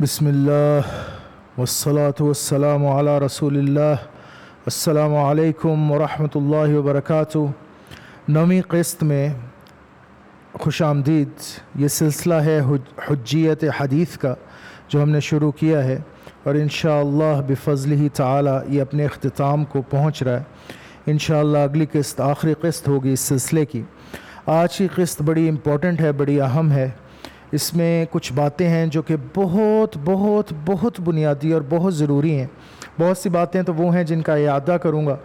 بسم اللہ والصلاة والسلام علی رسول اللہ۔ السلام علیکم ورحمۃ اللہ وبرکاتہ۔ نویں قسط میں خوش آمدید۔ یہ سلسلہ ہے حجیت حدیث کا جو ہم نے شروع کیا ہے، اور انشاءاللہ بفضلہ تعالی یہ اپنے اختتام کو پہنچ رہا ہے۔ انشاءاللہ اگلی قسط آخری قسط ہوگی اس سلسلے کی۔ آج کی قسط بڑی امپورٹنٹ ہے، بڑی اہم ہے۔ اس میں کچھ باتیں ہیں جو کہ بہت بہت بہت بنیادی اور بہت ضروری ہیں۔ بہت سی باتیں تو وہ ہیں جن کا اعادہ کروں گا،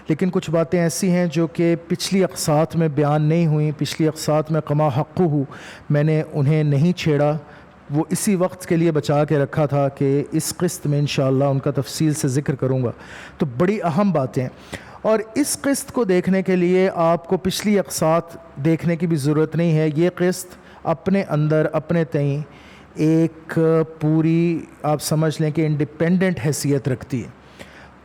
لیکن کچھ باتیں ایسی ہیں جو کہ پچھلی اقساط میں بیان نہیں ہوئیں، پچھلی اقساط میں کما حقہ میں نے انہیں نہیں چھیڑا، وہ اسی وقت کے لیے بچا کے رکھا تھا کہ اس قسط میں انشاءاللہ ان کا تفصیل سے ذکر کروں گا۔ تو بڑی اہم باتیں ہیں، اور اس قسط کو دیکھنے کے لیے آپ کو پچھلی اقساط دیکھنے کی بھی ضرورت نہیں ہے۔ یہ قسط اپنے اندر اپنے تئیں ایک پوری آپ سمجھ لیں کہ انڈیپینڈنٹ حیثیت رکھتی ہے۔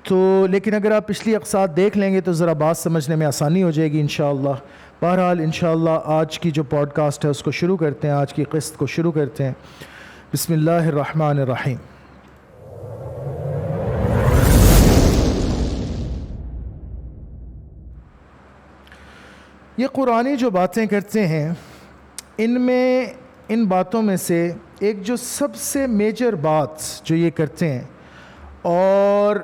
تو لیکن اگر آپ پچھلی اقساط دیکھ لیں گے تو ذرا بات سمجھنے میں آسانی ہو جائے گی انشاءاللہ۔ بہرحال انشاءاللہ آج کی جو پوڈ کاسٹ ہے اس کو شروع کرتے ہیں، آج کی قسط کو شروع کرتے ہیں۔ بسم اللہ الرحمن الرحیم۔ یہ قرآنی جو باتیں کرتے ہیں، ان باتوں میں سے ایک جو سب سے میجر بات جو یہ کرتے ہیں، اور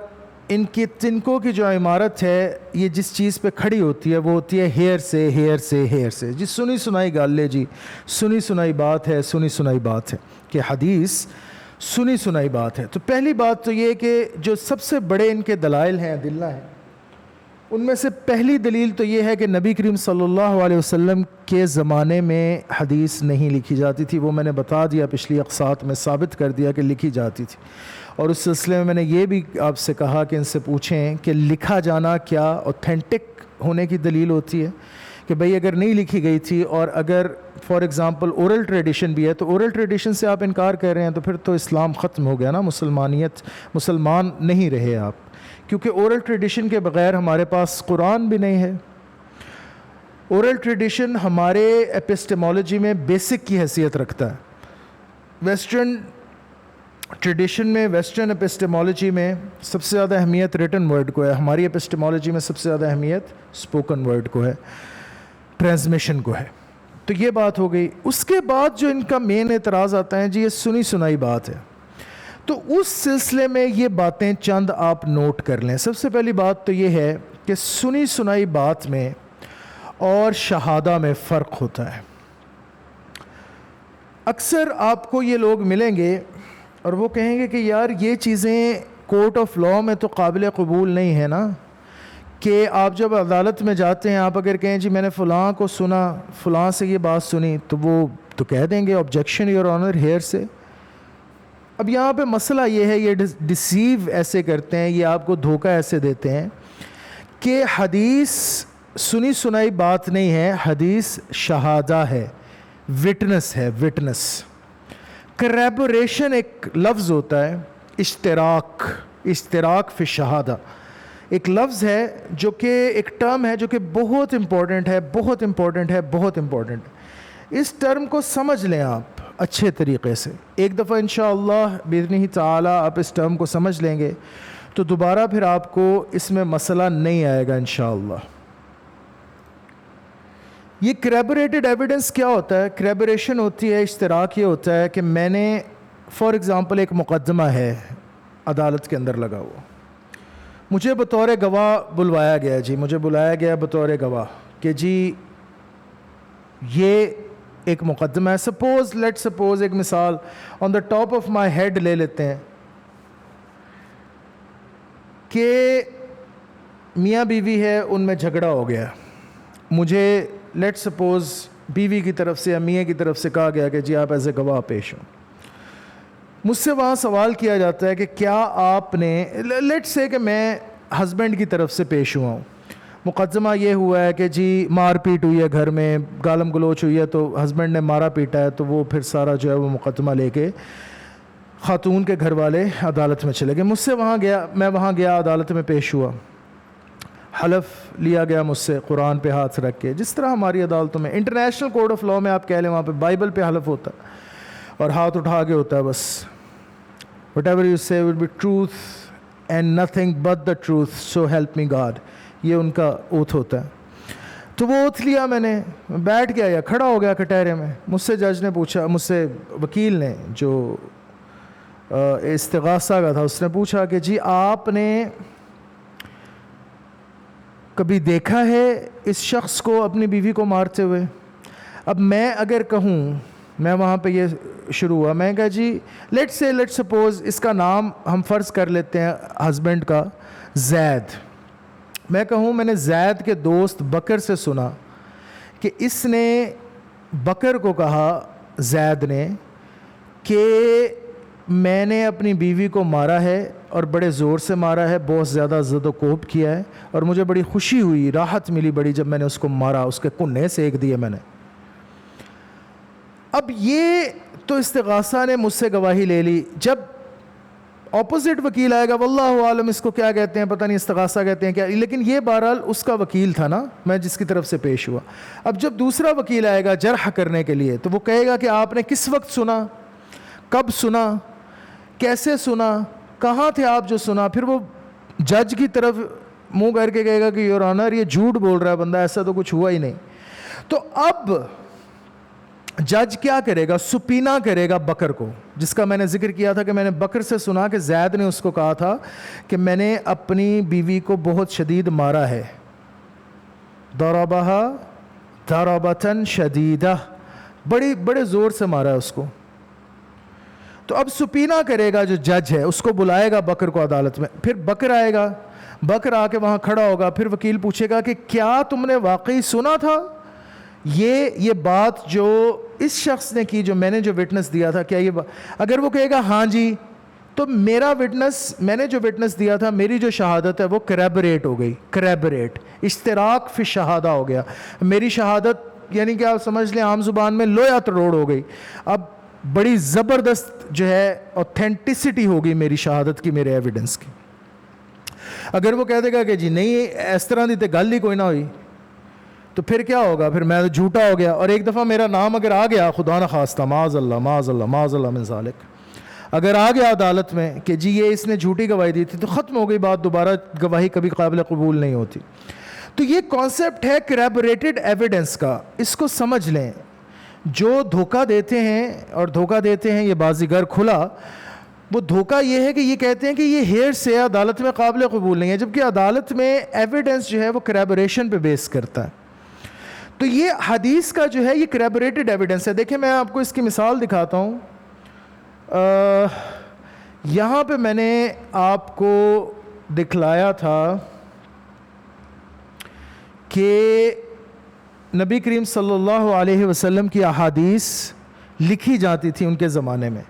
ان کی تنکوں کی جو عمارت ہے، یہ جس چیز پہ کھڑی ہوتی ہے وہ ہوتی ہے ہیئر سے جی، سنی سنائی گال لے جی، سنی سنائی بات ہے، سنی سنائی بات ہے کہ حدیث سنی سنائی بات ہے۔ تو پہلی بات تو یہ کہ جو سب سے بڑے ان کے دلائل ہیں، ادلہ ہیں، ان میں سے پہلی دلیل تو یہ ہے کہ نبی کریم صلی اللہ علیہ وسلم کے زمانے میں حدیث نہیں لکھی جاتی تھی۔ وہ میں نے بتا دیا، پچھلی اقساط میں ثابت کر دیا کہ لکھی جاتی تھی، اور اس سلسلے میں نے یہ بھی آپ سے کہا کہ ان سے پوچھیں کہ لکھا جانا کیا اوتھینٹک ہونے کی دلیل ہوتی ہے، کہ بھئی اگر نہیں لکھی گئی تھی، اور اگر فار ایگزامپل اورل ٹریڈیشن بھی ہے، تو اورل ٹریڈیشن سے آپ انکار کر رہے ہیں تو پھر تو اسلام ختم ہو گیا نا، مسلمان نہیں رہے آپ، کیونکہ اورل ٹریڈیشن کے بغیر ہمارے پاس قرآن بھی نہیں ہے۔ اورل ٹریڈیشن ہمارے ایپسٹیمولوجی میں بیسک کی حیثیت رکھتا ہے۔ ویسٹرن ٹریڈیشن میں، ویسٹرن ایپسٹیمولوجی میں سب سے زیادہ اہمیت ریٹن ورڈ کو ہے، ہماری ایپسٹیمولوجی میں سب سے زیادہ اہمیت اسپوکن ورڈ کو ہے، ٹرانسمیشن کو ہے۔ تو یہ بات ہو گئی۔ اس کے بعد جو ان کا مین اعتراض آتا ہے، جی یہ سنی سنائی بات ہے، تو اس سلسلے میں یہ باتیں چند آپ نوٹ کر لیں۔ سب سے پہلی بات تو یہ ہے کہ سنی سنائی بات میں اور شہادہ میں فرق ہوتا ہے۔ اکثر آپ کو یہ لوگ ملیں گے اور وہ کہیں گے کہ یار یہ چیزیں کورٹ آف لاء میں تو قابل قبول نہیں ہے نا، کہ آپ جب عدالت میں جاتے ہیں، آپ اگر کہیں جی میں نے فلاں کو سنا، فلاں سے یہ بات سنی، تو وہ تو کہہ دیں گے آبجیکشن یور آنر ہیئر سے۔ اب یہاں پہ مسئلہ یہ ہے، یہ ڈسیو ایسے کرتے ہیں، یہ آپ کو دھوکہ ایسے دیتے ہیں کہ حدیث سنی سنائی بات نہیں ہے، حدیث شہادہ ہے، وٹنس ہے، وٹنس۔ کریبوریشن ایک لفظ ہوتا ہے، اشتراک فی شہادہ ایک لفظ ہے، جو کہ ایک ٹرم ہے جو کہ بہت امپورٹنٹ ہے، بہت امپورٹنٹ ہے، بہت امپورٹنٹ ہے۔ اس ٹرم کو سمجھ لیں آپ اچھے طریقے سے، ایک دفعہ انشاءاللہ باذنہ تعالی آپ اس ٹرم کو سمجھ لیں گے تو دوبارہ پھر آپ کو اس میں مسئلہ نہیں آئے گا انشاءاللہ۔ یہ کریبوریٹڈ ایویڈنس کیا ہوتا ہے؟ کریبوریشن ہوتی ہے، اشتراک یہ ہوتا ہے کہ میں نے فار ایگزامپل ایک مقدمہ ہے عدالت کے اندر لگا ہوا، مجھے بطور گواہ بلوایا گیا، جی مجھے بلایا گیا بطور گواہ کہ جی یہ ایک مقدمہ ہے، لیٹ سپوز ایک مثال on the top of my head لے لیتے ہیں کہ میاں بیوی ہے، ان میں جھگڑا ہو گیا، مجھے لیٹ سپوز بیوی کی طرف سے یا میاں کی طرف سے کہا گیا کہ جی آپ ایز اے گواہ پیش ہوں۔ مجھ سے وہاں سوال کیا جاتا ہے کہ کیا آپ نے، لیٹ سے کہ میں ہسبینڈ کی طرف سے پیش ہوا ہوں، مقدمہ یہ ہوا ہے کہ جی مار پیٹ ہوئی ہے گھر میں، گالم گلوچ ہوئی ہے، تو ہسبینڈ نے مارا پیٹا ہے، تو وہ پھر سارا جو ہے وہ مقدمہ لے کے خاتون کے گھر والے عدالت میں چلے گئے۔ مجھ سے میں وہاں گیا، عدالت میں پیش ہوا، حلف لیا گیا مجھ سے قرآن پہ ہاتھ رکھ کے، جس طرح ہماری عدالتوں میں انٹرنیشنل کوڈ آف لاء میں آپ کہہ لیں، وہاں پہ بائبل پہ حلف ہوتا ہے اور ہاتھ اٹھا کے ہوتا ہے بس، whatever you say will be truth and nothing but the truth, so help me God. یہ ان کا اوتھ ہوتا ہے. تو وہ اوتھ لیا میں نے, بیٹھ گیا یا کھڑا ہو گیا کٹہرے میں. مجھ سے جج نے پوچھا, مجھ سے وکیل نے جو استغاثہ کا تھا اس نے پوچھا کہ جی آپ نے کبھی دیکھا ہے اس شخص کو اپنی بیوی کو مارتے ہوئے؟ اب میں اگر کہوں, میں وہاں پہ یہ شروع ہوا, میں کہا جی لیٹ سپوز اس کا نام ہم فرض کر لیتے ہیں ہسبینڈ کا زید. میں کہوں میں نے زید کے دوست بکر سے سنا کہ اس نے بکر کو کہا, زید نے, کہ میں نے اپنی بیوی کو مارا ہے اور بڑے زور سے مارا ہے, بہت زیادہ زد و کوب کیا ہے, اور مجھے بڑی خوشی ہوئی, راحت ملی بڑی جب میں نے اس کو مارا, اس کے کنے سینک دیے میں نے. اب یہ تو استغاثہ نے مجھ سے گواہی لے لی. جب اپوزٹ وکیل آئے گا, واللہ عالم اس کو کیا کہتے ہیں پتہ نہیں, استغاثہ کہتے ہیں کیا, لیکن یہ بہرحال اس کا وکیل تھا نا, میں جس کی طرف سے پیش ہوا. اب جب دوسرا وکیل آئے گا جرح کرنے کے لیے, تو وہ کہے گا کہ آپ نے کس وقت سنا, کب سنا, کیسے سنا, کہاں تھے آپ جو سنا. پھر وہ جج کی طرف منہ کر کے کہے گا کہ یور آنر یہ جھوٹ بول رہا ہے بندہ, ایسا تو کچھ ہوا ہی نہیں. تو اب جج کیا کرے گا, سپینہ کرے گا بکر کو, جس کا میں نے ذکر کیا تھا کہ میں نے بکر سے سنا کہ زید نے اس کو کہا تھا کہ میں نے اپنی بیوی کو بہت شدید مارا ہے, ضربہا ضربۃ شدیدہ, بڑے زور سے مارا ہے اس کو. تو اب سپینہ کرے گا جو جج ہے, اس کو بلائے گا بکر کو عدالت میں. پھر بکر آئے گا, بکر آ کے وہاں کھڑا ہوگا. پھر وکیل پوچھے گا کہ کیا تم نے واقعی سنا تھا یہ بات جو اس شخص نے کی, جو میں نے جو وٹنس دیا تھا, کیا یہ اگر وہ کہے گا ہاں جی, تو میرا وٹنس, میں نے جو وٹنس دیا تھا, میری جو شہادت ہے وہ کریبریٹ ہو گئی. کریبریٹ اشتراک فی شہادہ ہو گیا. میری شہادت یعنی کہ آپ سمجھ لیں عام زبان میں لویا تروڑ ہو گئی. اب بڑی زبردست جو ہے اوتھینٹسٹی ہوگی میری شہادت کی, میرے ایویڈنس کی. اگر وہ کہہ دے گا کہ جی نہیں اس طرح دی تے گل ہی کوئی نہ ہوئی, تو پھر کیا ہوگا, پھر میں تو جھوٹا ہو گیا. اور ایک دفعہ میرا نام اگر آ گیا, خدا نہ خواستہ, معاذ اللہ معاذ اللہ معاذ اللہ من ذالک, اگر آ گیا عدالت میں کہ جی یہ اس نے جھوٹی گواہی دی تھی, تو ختم ہو گئی بات, دوبارہ گواہی کبھی قابل قبول نہیں ہوتی. تو یہ کانسیپٹ ہے کریبریٹڈ ایویڈنس کا, اس کو سمجھ لیں. جو دھوکہ دیتے ہیں, اور دھوکہ دیتے ہیں یہ بازیگر کھلا, وہ دھوکہ یہ ہے کہ یہ کہتے ہیں کہ یہ ہیئر سے عدالت میں قابل قبول نہیں ہے, جبکہ عدالت میں ایویڈنس جو ہے وہ کریبریشن پہ بیس کرتا ہے. تو یہ حدیث کا جو ہے یہ کریبریٹڈ ایویڈنس ہے. دیکھیں میں آپ کو اس کی مثال دکھاتا ہوں. یہاں پہ میں نے آپ کو دکھلایا تھا کہ نبی کریم صلی اللہ علیہ وسلم کی احادیث لکھی جاتی تھی ان کے زمانے میں.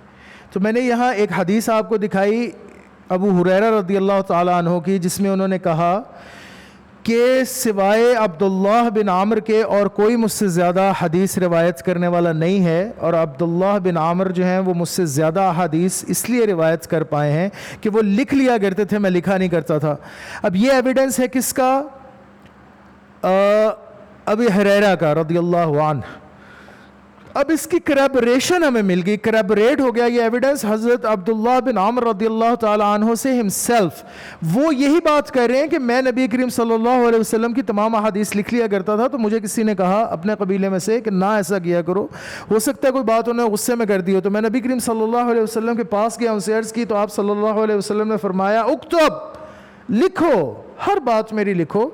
تو میں نے یہاں ایک حدیث آپ کو دکھائی ابو ہریرہ رضی اللہ تعالیٰ عنہ کی, جس میں انہوں نے کہا کہ سوائے عبداللہ بن عامر کے اور کوئی مجھ سے زیادہ حدیث روایت کرنے والا نہیں ہے, اور عبداللہ بن عامر جو ہیں وہ مجھ سے زیادہ حدیث اس لیے روایت کر پائے ہیں کہ وہ لکھ لیا کرتے تھے, میں لکھا نہیں کرتا تھا. اب یہ ایویڈنس ہے کس کا, ابی ہریرہ کا رضی اللہ عنہ. اب اس کی کریبریشن ہمیں مل گئی, کریبریٹ ہو گیا یہ ایویڈنس حضرت عبداللہ بن عامر رضی اللہ تعالیٰ عنہ سے ہمسیلف. وہ یہی بات کر رہے ہیں کہ میں نبی کریم صلی اللہ علیہ وسلم کی تمام احادیث لکھ لیا کرتا تھا, تو مجھے کسی نے کہا اپنے قبیلے میں سے کہ نہ ایسا کیا کرو, ہو سکتا ہے کوئی بات انہیں غصے میں کر دی ہو. تو میں نبی کریم صلی اللہ علیہ وسلم کے پاس گیا, ان سے عرض کی, تو آپ صلی اللہ علیہ وسلم نے فرمایا اکتب, لکھو, ہر بات میری لکھو,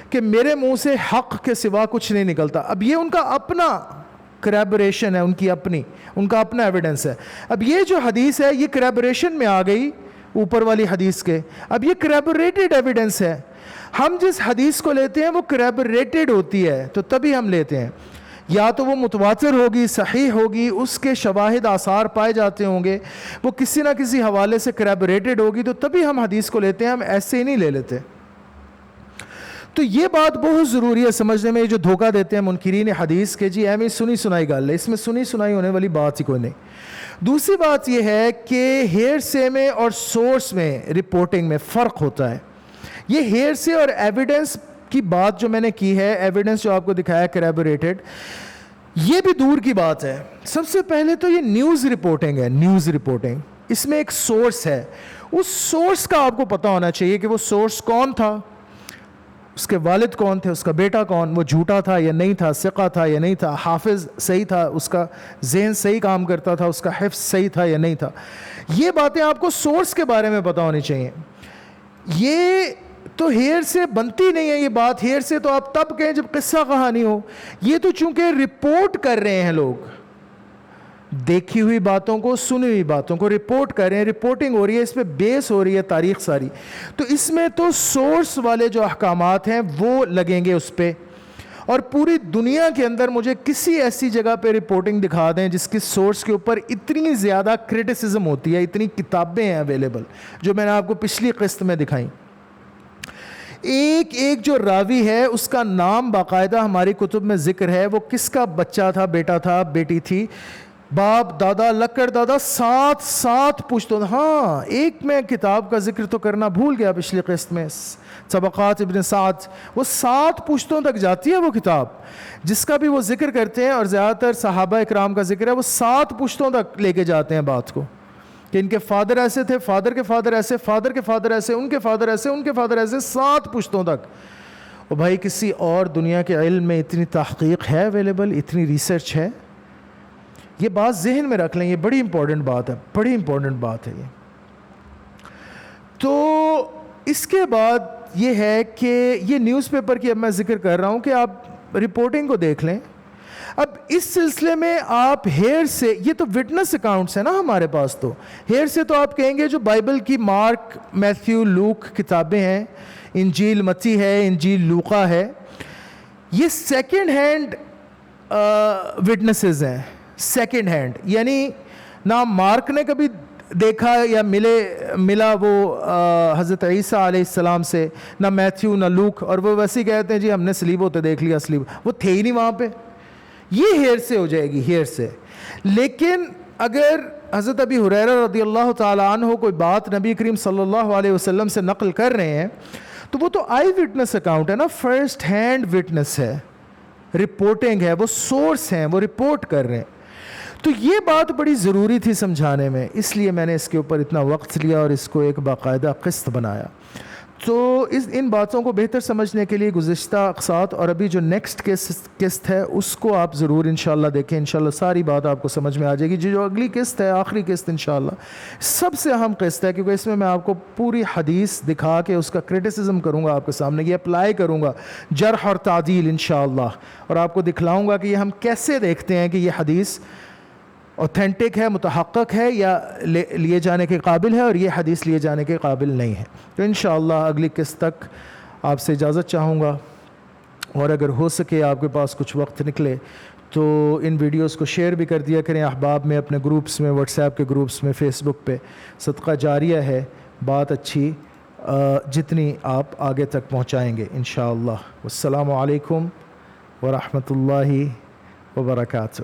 کہ میرے منہ سے حق کے سوا کچھ نہیں نکلتا. اب یہ ان کا اپنا کریبریشن ہے, ان کا اپنا ایویڈنس ہے. اب یہ جو حدیث ہے یہ کریبریشن میں آ گئی اوپر والی حدیث کے. اب یہ کریبریٹڈ ایویڈنس ہے. ہم جس حدیث کو لیتے ہیں وہ کریبریٹڈ ہوتی ہے, تو تبھی ہم لیتے ہیں. یا تو وہ متواتر ہوگی, صحیح ہوگی, اس کے شواہد آثار پائے جاتے ہوں گے, وہ کسی نہ کسی حوالے سے کریبریٹڈ ہوگی, تو تبھی ہم حدیث کو لیتے ہیں, ہم ایسے ہی نہیں لے لیتے. تو یہ بات بہت ضروری ہے سمجھنے میں. یہ جو دھوکہ دیتے ہیں منکرین حدیث کے, جی ایویں سنی سنائی گل ہے, اس میں سنی سنائی ہونے والی بات ہی کوئی نہیں. دوسری بات یہ ہے کہ ہیئر سے میں اور سورس میں رپورٹنگ میں فرق ہوتا ہے. یہ ہیئر سے اور ایویڈنس کی بات جو میں نے کی ہے, ایویڈنس جو آپ کو دکھایا کریبریٹڈ, یہ بھی دور کی بات ہے. سب سے پہلے تو یہ نیوز رپورٹنگ ہے, نیوز رپورٹنگ. اس میں ایک سورس ہے. اس سورس کا آپ کو پتہ ہونا چاہیے کہ وہ سورس کون تھا, اس کے والد کون تھے, اس کا بیٹا کون, وہ جھوٹا تھا یا نہیں تھا, ثقہ تھا یا نہیں تھا, حافظ صحیح تھا, اس کا ذہن صحیح کام کرتا تھا, اس کا حفظ صحیح تھا یا نہیں تھا. یہ باتیں آپ کو سورس کے بارے میں پتہ ہونی چاہیے. یہ تو ہیئر سے بنتی نہیں ہے یہ بات. ہیئر سے تو آپ تب کہیں جب قصہ کہانی ہو. یہ تو چونکہ رپورٹ کر رہے ہیں لوگ, دیکھی ہوئی باتوں کو, سنی ہوئی باتوں کو رپورٹ کر رہے ہیں, رپورٹنگ ہو رہی ہے, اس پہ بیس ہو رہی ہے تاریخ ساری. تو اس میں تو سورس والے جو احکامات ہیں وہ لگیں گے اس پہ. اور پوری دنیا کے اندر مجھے کسی ایسی جگہ پہ رپورٹنگ دکھا دیں جس کی سورس کے اوپر اتنی زیادہ کرٹیسزم ہوتی ہے. اتنی کتابیں ہیں اویلیبل جو میں نے آپ کو پچھلی قسط میں دکھائیں. ایک ایک جو راوی ہے اس کا نام باقاعدہ ہماری کتب میں ذکر ہے, وہ کس کا بچہ تھا, بیٹا تھا, بیٹی تھی, باپ, دادا, لکڑ دادا, سات پشتوں. ہاں ایک میں کتاب کا ذکر تو کرنا بھول گیا پچھلی قسط میں, طبقات ابن سعد. وہ 7 پشتوں تک جاتی ہے وہ کتاب, جس کا بھی وہ ذکر کرتے ہیں, اور زیادہ تر صحابہ اکرام کا ذکر ہے. وہ 7 پشتوں تک لے کے جاتے ہیں بات کو, کہ ان کے فادر ایسے تھے, فادر کے فادر ایسے, فادر کے فادر ایسے, ان کے فادر ایسے, ان کے فادر ایسے, 7 پشتوں تک. اور بھائی کسی اور دنیا کے علم میں اتنی تحقیق ہے اویلیبل, اتنی ریسرچ ہے. یہ بات ذہن میں رکھ لیں, یہ بڑی امپورٹنٹ بات ہے, بڑی امپورٹنٹ بات ہے یہ. تو اس کے بعد یہ ہے کہ یہ نیوز پیپر کی اب میں ذکر کر رہا ہوں کہ آپ رپورٹنگ کو دیکھ لیں. اب اس سلسلے میں آپ ہیئر سے, یہ تو وٹنس اکاؤنٹس ہیں نا ہمارے پاس, تو ہیئر سے تو آپ کہیں گے جو بائبل کی مارک, میتھیو, لوک کتابیں ہیں, انجیل متی ہے, انجیل لوقا ہے, یہ سیکنڈ ہینڈ وٹنسز ہیں. سیکنڈ ہینڈ یعنی نہ مارک نے کبھی دیکھا یا ملا وہ حضرت عیسیٰ علیہ السلام سے, نہ میتھیو, نہ لوک, اور وہ ویسے ہی کہتے ہیں جی ہم نے سلیب ہوتے دیکھ لیا, سلیب وہ تھے ہی نہیں وہاں پہ. یہ ہیئر سے ہو جائے گی, ہیئر سے. لیکن اگر حضرت ابی ہریرہ رضی اللہ تعالیٰ عنہ کوئی بات نبی کریم صلی اللہ علیہ وسلم سے نقل کر رہے ہیں تو وہ تو آئی وٹنس اکاؤنٹ ہے نا, فرسٹ ہینڈ وٹنس ہے, رپورٹنگ ہے, وہ سورس ہیں, وہ رپورٹ کر رہے ہیں. تو یہ بات بڑی ضروری تھی سمجھانے میں, اس لیے میں نے اس کے اوپر اتنا وقت لیا اور اس کو ایک باقاعدہ قسط بنایا. تو ان باتوں کو بہتر سمجھنے کے لیے گزشتہ اقساط اور ابھی جو نیکسٹ قسط ہے اس کو آپ ضرور انشاءاللہ دیکھیں. انشاءاللہ ساری بات آپ کو سمجھ میں آ جائے گی. جو اگلی قسط ہے, آخری قسط انشاءاللہ سب سے اہم قسط ہے, کیونکہ اس میں آپ کو پوری حدیث دکھا کے اس کا کرٹیسزم کروں گا آپ کے سامنے, یہ اپلائی کروں گا, جرح اور تعدیل انشاءاللہ, اور آپ کو دکھلاؤں گا کہ یہ ہم کیسے دیکھتے ہیں کہ یہ حدیث اوتھینٹک ہے, متحقق ہے, یا لیے جانے کے قابل ہے, اور یہ حدیث لیے جانے کے قابل نہیں ہے. تو انشاءاللہ اگلی قسط تک آپ سے اجازت چاہوں گا, اور اگر ہو سکے آپ کے پاس کچھ وقت نکلے تو ان ویڈیوز کو شیئر بھی کر دیا کریں احباب میں, اپنے گروپس میں, واٹس ایپ کے گروپس میں, فیس بک پہ. صدقہ جاریہ ہے, بات اچھی جتنی آپ آگے تک پہنچائیں گے انشاءاللہ. والسلام علیکم ورحمۃ اللہ وبرکاتہ.